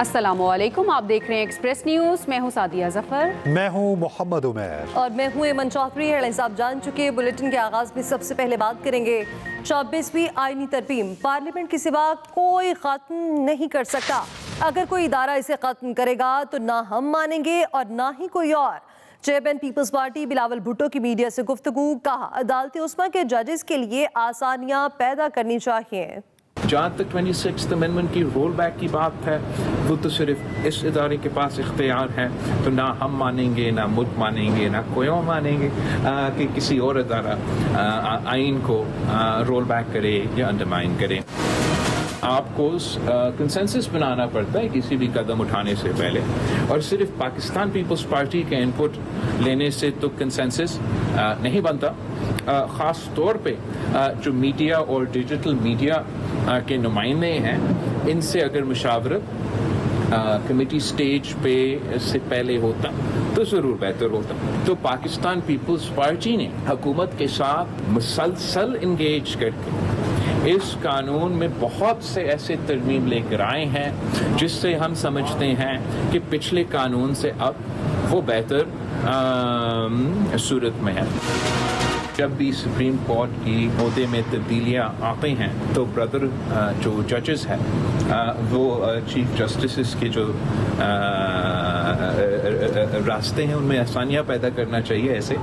अस्सलामु अलैकुम, आप देख रहे हैं एक्सप्रेस न्यूज़। मैं हूं सादिया जफर। मैं हूं मोहम्मद उमैर और मैं हूं एमन चौधरी। हेडलाइंस आप जान चुके। बुलेटिन के आगाज में सबसे पहले बात करेंगे 26वीं आईनी तरमीम पार्लियामेंट के सिवा कोई खत्म नहीं कर सकता। अगर कोई इदारा इसे खत्म करेगा तो ना हम मानेंगे और ना ही कोई और। चेयरमैन पीपल्स पार्टी बिलावल भुट्टो की मीडिया से गुफ्तगू। कहा अदालत उस्मा के जजेस के लिए आसानियां पैदा करनी चाहिए। जहाँ तक 26th अमेंडमेंट की रोल बैक की बात है, वो तो सिर्फ इस इदारे के पास इख्तियार है, तो ना हम मानेंगे, ना मुल्क मानेंगे, ना कोई और मानेंगे कि किसी और इदारा आइन को रोल बैक करे या अंडरमाइन करे। आपको कंसेंसस बनाना पड़ता है किसी भी कदम उठाने से पहले, और सिर्फ पाकिस्तान पीपल्स पार्टी के इनपुट लेने से तो कंसेंसस नहीं बनता। ख़ास तौर पे जो मीडिया और डिजिटल मीडिया के नुमाइंदे हैं, इनसे अगर मुशावरत कमेटी स्टेज पे से पहले होता तो ज़रूर बेहतर होता। तो पाकिस्तान पीपल्स पार्टी ने हुकूमत के साथ मुसलसल इंगेज करके इस कानून में बहुत से ऐसे तरमीम लेकर आए हैं जिससे हम समझते हैं कि पिछले कानून से अब वो बेहतर सूरत में है। जब भी सुप्रीम कोर्ट की ओहदे में तब्दीलियाँ आते हैं तो ब्रदर जो जजेस हैं वो चीफ जस्टिस के जो रास्ते हैं उनमें आसानियाँ पैदा करना चाहिए, ऐसे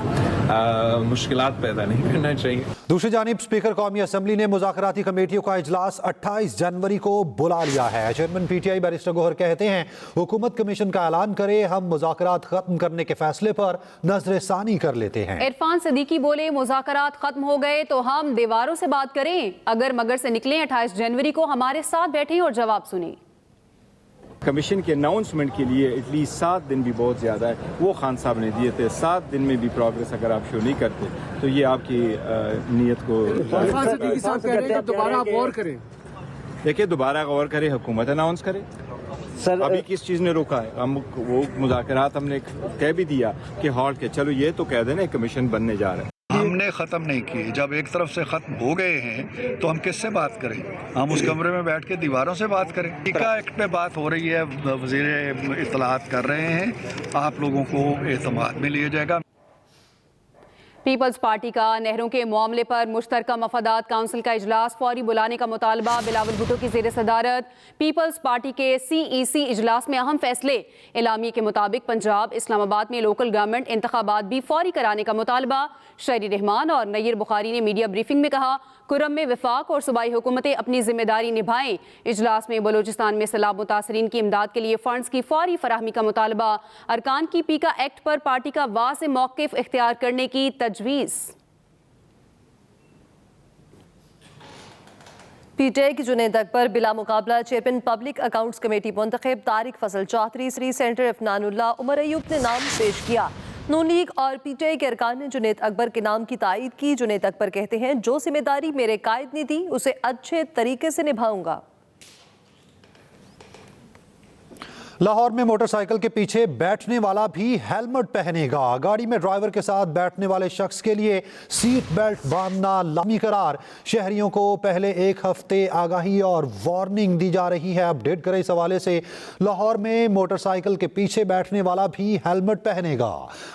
मुश्किलात पैदा नहीं करना चाहिए। दूसरी जानिब स्पीकर कौमी असम्बली ने मुज़ाकराती कमेटियों का इजलास 28 जनवरी को बुला लिया है। चेयरमैन पीटीआई बैरिस्टर गोहर कहते हैं हुकूमत कमीशन का ऐलान करे, हम मुज़ाकरात खत्म करने के फैसले पर नजरसानी कर लेते हैं। इरफान सिद्दीकी बोले मुज़ाकरात खत्म हो गए तो हम दीवारों से बात करें, अगर मगर से निकलें 28 जनवरी को हमारे साथ बैठें और जवाब सुनें। कमीशन के अनाउंसमेंट के लिए एटलीस्ट 7 दिन भी बहुत ज़्यादा है, वो खान साहब ने दिए थे। 7 दिन में भी प्रोग्रेस अगर आप शो नहीं करते तो ये आपकी नीयत को दोबारा गौर करें। देखिए, दोबारा गौर करें, हुकूमत अनाउंस करे। सर अभी किस चीज़ ने रोका है? हम वो मुज़ाकरात हमने कह भी दिया कि हॉल्ट के, चलो ये तो कह देना कमीशन बनने जा रहा है। हमने ख़त्म नहीं किए। जब एक तरफ से ख़त्म हो गए हैं तो हम किससे बात करें? हम उस कमरे में बैठ के दीवारों से बात करें। टीका एक्ट पे बात हो रही है, वज़ीर इत्तलात कर रहे हैं, आप लोगों को एतमाद में लिया जाएगा। पीपल्स पार्टी का नहरों के मामले पर मुश्तरका मफादात काउंसिल का इजलास फौरी बुलाने का मुतालबा। बिलावल भुट्टो की ज़ेर सदारत पीपल्स पार्टी के CEC इजलास में अहम फैसले। एलामिये के मुताबिक पंजाब इस्लामाबाद में लोकल गवर्नमेंट इंतखाबात भी फौरी कराने का मुतालबा। शहरी रहमान और नय्यर बुखारी ने मीडिया ब्रीफिंग में कहा कुरम में वफाक और सूबाई हुकूमतें अपनी जिम्मेदारी निभाएं। इजलास में बलोचिस्तान में सैलाब मुतासरीन की इमदाद के लिए फंड्स की फौरी फराहमी का मुतालबा। अरकान की पीका एक्ट पर पार्टी का वाज़ेह मौक़िफ़ इख्तियार करने की तजवीज़। पीटीआई की जुनेद अकबर बिला मुकाबला चेयरमैन पब्लिक अकाउंट्स कमेटी मुंतखब। तारिक फजल चौधरी, श्री सेंटर इफ्नानुल्लाह, उमर अयूब ने नाम पेश किया। नून लीग और पीटीआई के अरकान ने जुनेद अकबर के नाम की तायीद की। जुनेद अकबर कहते हैं जो जिम्मेदारी मेरे कायद ने दी उसे अच्छे तरीके से निभाऊंगा। लाहौर में मोटरसाइकिल के पीछे बैठने वाला भी हेलमेट पहनेगा। गाड़ी में ड्राइवर के साथ बैठने वाले शख्स के लिए सीट बेल्ट बांधना लाजमी करार। शहरियों को पहले 1 हफ्ते आगाही और वार्निंग दी जा रही है। अपडेट करें इस हवाले से। लाहौर में मोटरसाइकिल के पीछे बैठने वाला भी हेलमेट पहनेगा।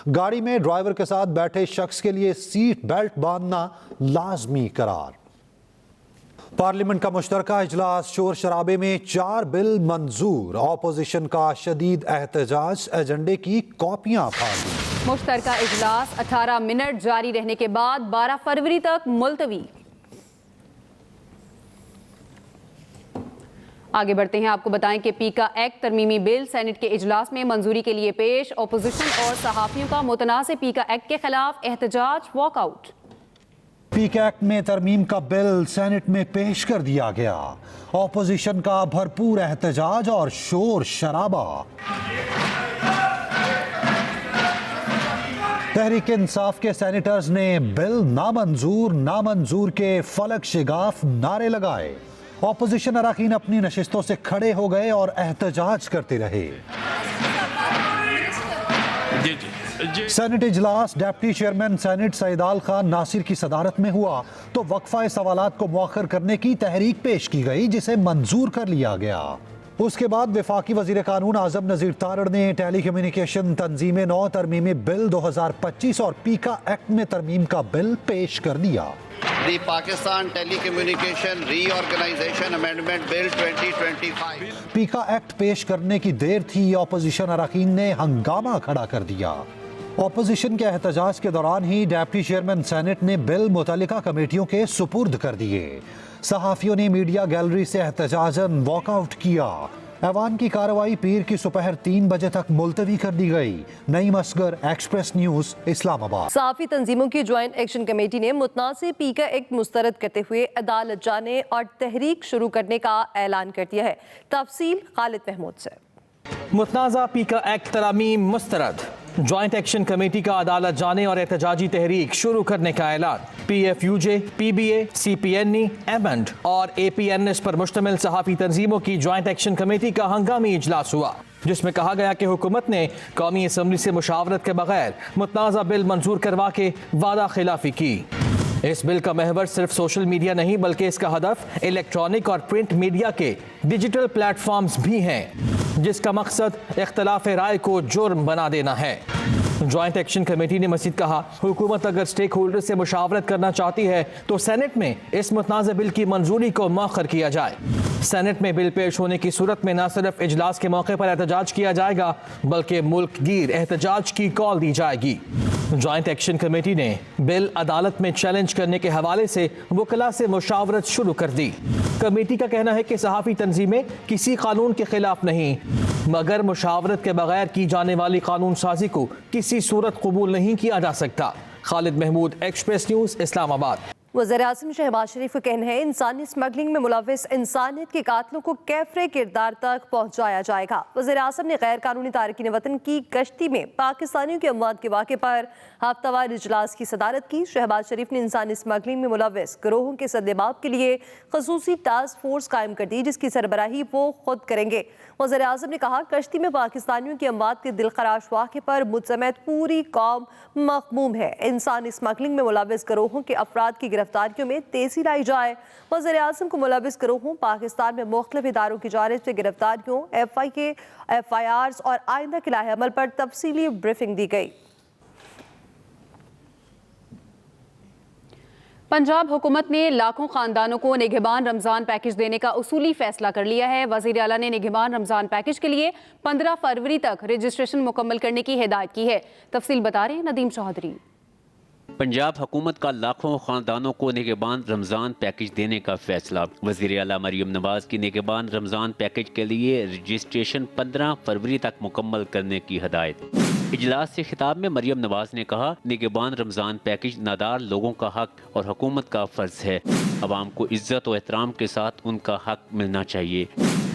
गाड़ी में ड्राइवर के साथ बैठे शख्स के लिए सीट बेल्ट बांधना लाजमी करार। पार्लियामेंट का मुश्तरका इजलास शोर शराबे में 4 बिल मंजूर। ऑपोजिशन का शदीद एहतजाज, एजेंडे की कॉपियां फाड़ दी। मुश्तरका इजलास 18 मिनट जारी रहने के बाद 12 फरवरी तक मुलतवी। आगे बढ़ते हैं, आपको बताएं कि पीका एक्ट तरमीमी बिल सेनेट के इजलास में मंजूरी के लिए पेश। ऑपोजिशन और सहाफियों का मुतनाज़ पीका एक्ट के खिलाफ एहतजाज, वॉकआउट। पीका एक्ट में तरमीम का बिल सेनेट में पेश कर दिया गया। ऑपोजिशन का भरपूर एहतजाज और शोर शराबा। तहरीक इंसाफ के सेनेटर्स ने बिल नामंजूर के फलक शिगाफ नारे लगाए। ऑपोजिशन अरकान अपनी नशिस्तों से खड़े हो गए और एहतजाज करते रहे। सेनेट इजलास deputy chairman senate Saidal Khan Nasir की सदारत में हुआ तो वक्फा सवालात को मुअख्खर करने की तहरीक पेश की गई जिसे मंजूर कर लिया गया। اس کے بعد وفاقی وزیر قانون اعظم نذیر تارڑ نے ٹیلی کمیونیکیشن تنظیمیں 9 ترمیمی بل 2025 اور پیکا ایکٹ میں ترمیم کا بل پیش کر دیا۔ The Pakistan telecommunication reorganisation amendment bill 2025۔ PECA act پیش کرنے کی دیر تھی، اپوزیشن اراکین نے ہنگامہ کھڑا کر دیا۔ اپوزیشن کے احتجاج کے دوران ہی ڈپٹی چیئرمین سینٹ نے بل متعلقہ کمیٹیوں کے سپرد کر دیے۔ صحافیوں نے میڈیا گیلری سے احتجاجاً واک آؤٹ کیا۔ ایوان کی کارروائی پیر کی دوپہر 3 بجے تک ملتوی کر دی گئی۔ نعیم اصغر، ایکسپریس نیوز، اسلام آباد۔ صحافی تنظیموں کی جوائنٹ ایکشن کمیٹی نے متنازع پیکا ایکٹ مسترد کرتے ہوئے عدالت جانے اور تحریک شروع کرنے کا اعلان کر دیا ہے۔ تفصیل خالد محمود سے۔ متنازع پیکا ایکٹ ترامیم مسترد، جوائنٹ ایکشن کمیٹی کا عدالت جانے اور احتجاجی تحریک شروع کرنے کا اعلان۔ P F U J, P B A, C P N E, AMEND اور اے پی این ایس پر مشتمل صحافی تنظیموں کی جوائنٹ ایکشن کمیٹی کا ہنگامی اجلاس ہوا، جس میں کہا گیا کہ حکومت نے قومی اسمبلی سے مشاورت کے بغیر متنازع بل منظور کروا کے وعدہ خلافی کی۔ اس بل کا محور صرف سوشل میڈیا نہیں بلکہ اس کا ہدف الیکٹرانک اور پرنٹ میڈیا کے ڈیجیٹل پلیٹ فارمز بھی ہیں، جس کا مقصد اختلاف رائے کو جرم بنا دینا ہے۔ جوائنٹ ایکشن کمیٹی نے مزید کہا، حکومت اگر سٹیک ہولڈر سے مشاورت کرنا چاہتی ہے تو سینٹ میں اس متنازع بل کی منظوری کو مؤخر کیا جائے۔ سینٹ میں بل پیش ہونے کی صورت میں نہ صرف اجلاس کے موقع پر احتجاج کیا جائے گا بلکہ ملک گیر احتجاج کی کال دی جائے گی۔ جوائنٹ ایکشن کمیٹی نے بل عدالت میں چیلنج کرنے کے حوالے سے وکلاء سے مشاورت شروع کر دی۔ کمیٹی کا کہنا ہے کہ صحافی تنظیمیں کسی قانون کے خلاف نہیں، مگر مشاورت کے بغیر کی جانے والی قانون سازی کو کسی صورت قبول نہیں کیا جا سکتا۔ خالد محمود، ایکسپریس نیوز، اسلام آباد۔ وزیر اعظم شہباز شریف کا کہنا ہے انسانی اسمگلنگ میں ملوث انسانیت کے قاتلوں کو کیفر کردار تک پہنچایا جائے گا۔ وزیر اعظم نے غیر قانونی تارکین وطن کی کشتی میں پاکستانیوں کی اموات کے واقعے پر ہفتہ وار اجلاس کی صدارت کی۔ شہباز شریف نے انسانی اسمگلنگ میں ملوث گروہوں کے سدباب کے لیے خصوصی ٹاسک فورس قائم کر دی، جس کی سربراہی وہ خود کریں گے۔ وزیر اعظم نے کہا، کشتی میں پاکستانیوں کی اموات کے دلخراش واقعے پر مجھ سمیت پوری قوم مغموم ہے۔ انسانی اسمگلنگ میں ملوث گروہوں کے افراد کی گرفتاریوں میں تیزی لائی جائے۔ وزیر اعظم کو ملوث گروہوں پاکستان میں مختلف اداروں کی جانب سے گرفتاریوں، ایف آئی آرز اور آئندہ کے لاہ عمل پر تفصیلی بریفنگ دی گئی۔ پنجاب حکومت نے لاکھوں خاندانوں کو نگہبان رمضان پیکج دینے کا اصولی فیصلہ کر لیا ہے۔ وزیر اعلیٰ نے نگہبان رمضان پیکج کے لیے 15 فروری تک رجسٹریشن مکمل کرنے کی ہدایت کی ہے۔ تفصیل بتا رہے ہیں ندیم چودھری۔ پنجاب حکومت کا لاکھوں خاندانوں کو نگہبان رمضان پیکج دینے کا فیصلہ۔ وزیر اعلیٰ مریم نواز کی نگہبان رمضان پیکج کے لیے رجسٹریشن 15 فروری تک مکمل کرنے کی ہدایت۔ اجلاس سے خطاب میں مریم نواز نے کہا، نگہبان رمضان پیکج نادار لوگوں کا حق اور حکومت کا فرض ہے۔ عوام کو عزت و احترام کے ساتھ ان کا حق ملنا چاہیے۔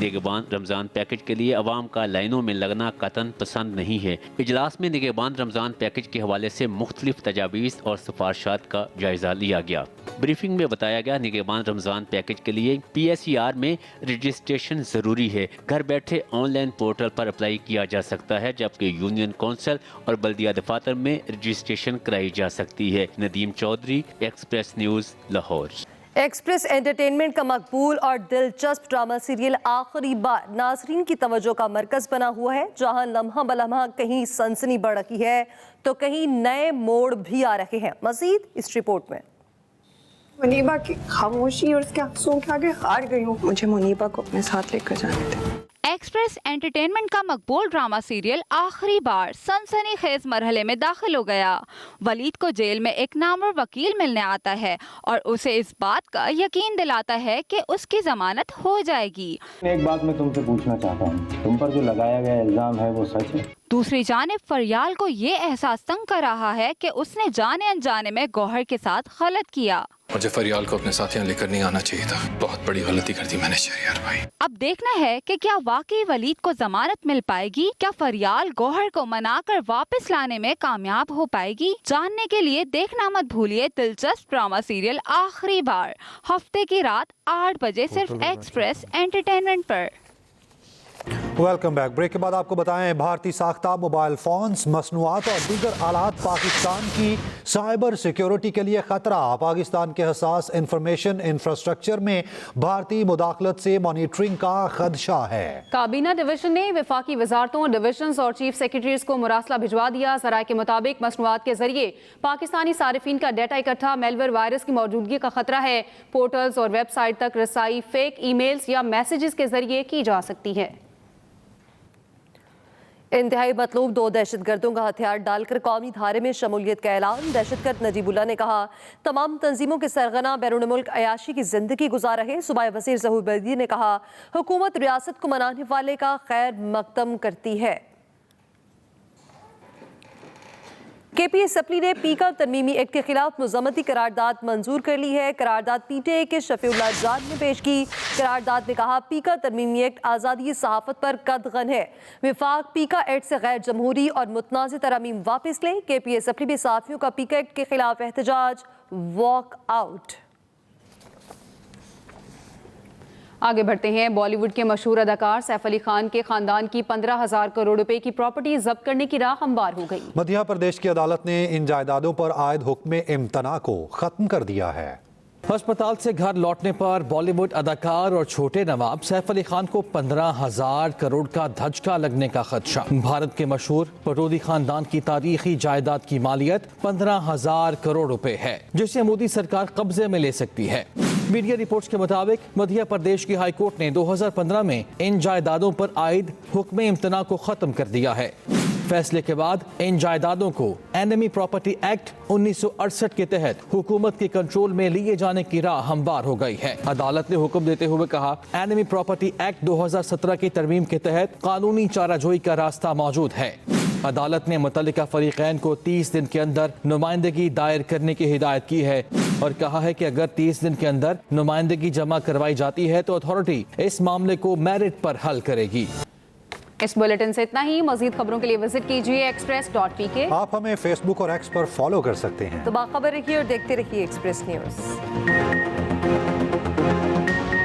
نگہبان رمضان پیکج کے لیے عوام کا لائنوں میں لگنا قطعاً پسند نہیں ہے۔ اجلاس میں نگہبان رمضان پیکج کے حوالے سے مختلف تجاویز اور سفارشات کا جائزہ لیا گیا۔ بریفنگ میں بتایا گیا، نگہبان رمضان پیکج کے لیے پی ایس ای آر میں رجسٹریشن ضروری ہے۔ گھر بیٹھے on line portal per apply کیا جا سکتا ہے، جبکہ یونین کونسل اور بلدیہ دفاتر میں رجسٹریشن کرائی جا سکتی ہے۔ Nadeem Chaudhry, Express News, Lahore. Express Entertainment کا مقبول اور دلچسپ ڈرامہ سیریل آخری بار ناظرین کی توجہ کا مرکز بنا ہوا ہے، جہاں لمحہ بلمحہ کہیں سنسنی بڑھ رہی ہے تو کہیں نئے موڑ بھی آ رہے ہیں۔ مزید اس رپورٹ میں۔ منیبا کی خاموشی اور اس کے آنسوؤں کے آگے ہار گئی ہوں۔ مجھے منیبا کو اپنے ساتھ لے کر جانے تھے۔ ایکسپریس انٹرٹینمنٹ کا مقبول ڈرامہ سیریل آخری بار سنسنی خیز مرحلے میں داخل ہو گیا۔ ولید کو جیل میں ایک نامور وکیل ملنے آتا ہے اور اسے اس بات کا یقین دلاتا ہے کہ اس کی ضمانت ہو جائے گی۔ ایک بات میں تم سے پوچھنا چاہتا ہوں، تم پر جو لگایا گیا الزام ہے وہ سچ ہے؟ دوسری جانب فریال کو یہ احساس تنگ کر رہا ہے کہ اس نے جانے انجانے میں گوہر کے ساتھ غلط کیا۔ مجھے فریال کو اپنے ساتھ یہاں لے کر نہیں آنا چاہیے تھا، بہت بڑی غلطی کر دی میں نے شہریار بھائی۔ اب دیکھنا ہے کہ کیا واقعی ولید کو ضمانت مل پائے گی، کیا فریال گوہر کو منا کر واپس لانے میں کامیاب ہو پائے گی۔ جاننے کے لیے دیکھنا مت بھولیے دلچسپ ڈرامہ سیریل آخری بار، ہفتے کی رات 8 بجے صرف ایکسپریس انٹرٹینمنٹ پر۔ Welcome back. ब्रेक के बाद आपको बताएं, भारतीय साख्ता मोबाइल फोन्स, मसनूआत और दीगर आलात पाकिस्तान की साइबर सिक्योरिटी के लिए खतरा। पाकिस्तान के हसास इंफॉर्मेशन इंफ्रास्ट्रक्चर में भारतीय मुदाखलत से मॉनिटरिंग का खदशा है। काबीना डिवीजन ने वफाकी वजारतों, डिविजन्स और चीफ सेक्रेटरीज को मुरासला भिजवा दिया। ज़राए के मुताबिक मसनूआत के जरिए पाकिस्तानी सारिफिन का डाटा इकट्ठा, मेलवेयर वायरस की मौजूदगी का खतरा है। पोर्टल्स और वेबसाइट तक रसाई फेक ईमेल्स या मैसेजेस के जरिए की जा सकती है। इंतहाई मतलूब 2 दहशतगर्दों का हथियार डालकर कौमी धारे में शमूलियत का ऐलान। दहशतगर्द नजीबुल्ला ने कहा, तमाम तंजीमों के सरगना बैरून मुल्क अयाशी की जिंदगी गुजार रहे। सूबाई वज़ीर ज़हूर बल्दी ने कहा, हुकूमत रियासत को मनाने वाले का खैर मकदम करती है। KP असम्बली ने पीका तरमीमी एक्ट के खिलाफ मुज़म्मती करारदाद मंजूर कर ली है। करारदाद PTA के शफीउल्लाह जान ने पेश की। करारदाद ने कहा, पीका तरमीमी एक्ट आज़ादी सहाफ़त पर कदगन है। विफाक पीका एक्ट से गैर जमहूरी और मुतनाज़ तरमीम वापस ले। KP असम्बली में साफियों का पीका एक्ट के खिलाफ एहतजाज, वॉक आउट। आगे बढ़ते हैं। बॉलीवुड के मशहूर अदाकार सैफ अली खान के खानदान की 15,000 करोड़ रुपए की प्रॉपर्टी जब्त करने की राह हमवार हो गई। मध्य प्रदेश की अदालत ने इन जायदादों पर आयद हुक्म इम्तना को खत्म कर दिया है। अस्पताल से घर लौटने पर बॉलीवुड अदाकार और छोटे नवाब सैफ अली खान को 15,000 करोड़ का धचका लगने का खदशा। भारत के मशहूर पटौदी खानदान की तारीखी जायदाद की मालियत 15,000 करोड़ रुपए है, जिसे मोदी सरकार कब्जे में ले सकती है। मीडिया रिपोर्ट्स के मुताबिक मध्य प्रदेश की हाई कोर्ट ने 2015 में इन जायदादों पर आयद हुक्म इम्तना को खत्म कर दिया है। फैसले के बाद इन जायदादों को एनिमी प्रॉपर्टी एक्ट 1968 के तहत हुकूमत के कंट्रोल में लिए जाने की राह हमवार हो गई है। अदालत ने हुक्म देते हुए कहा, एनिमी प्रॉपर्टी एक्ट 2017 की तरमीम के तहत कानूनी चाराजोई का रास्ता मौजूद है। अदालत ने मुतल्लिका फरीकैन को 30 दिन के अंदर नुमाइंदगी दायर करने की हिदायत की है और कहा है कि अगर 30 दिन के अंदर नुमाइंदगी जमा करवाई जाती है तो अथॉरिटी इस मामले को मेरिट पर हल करेगी। इस बुलेटिन से इतना ही। मजीद खबरों के लिए विजिट कीजिए express.pk। आप हमें फेसबुक और एक्स पर फॉलो कर सकते हैं। तो बाखबर रहिए और देखते रहिए एक्सप्रेस न्यूज़।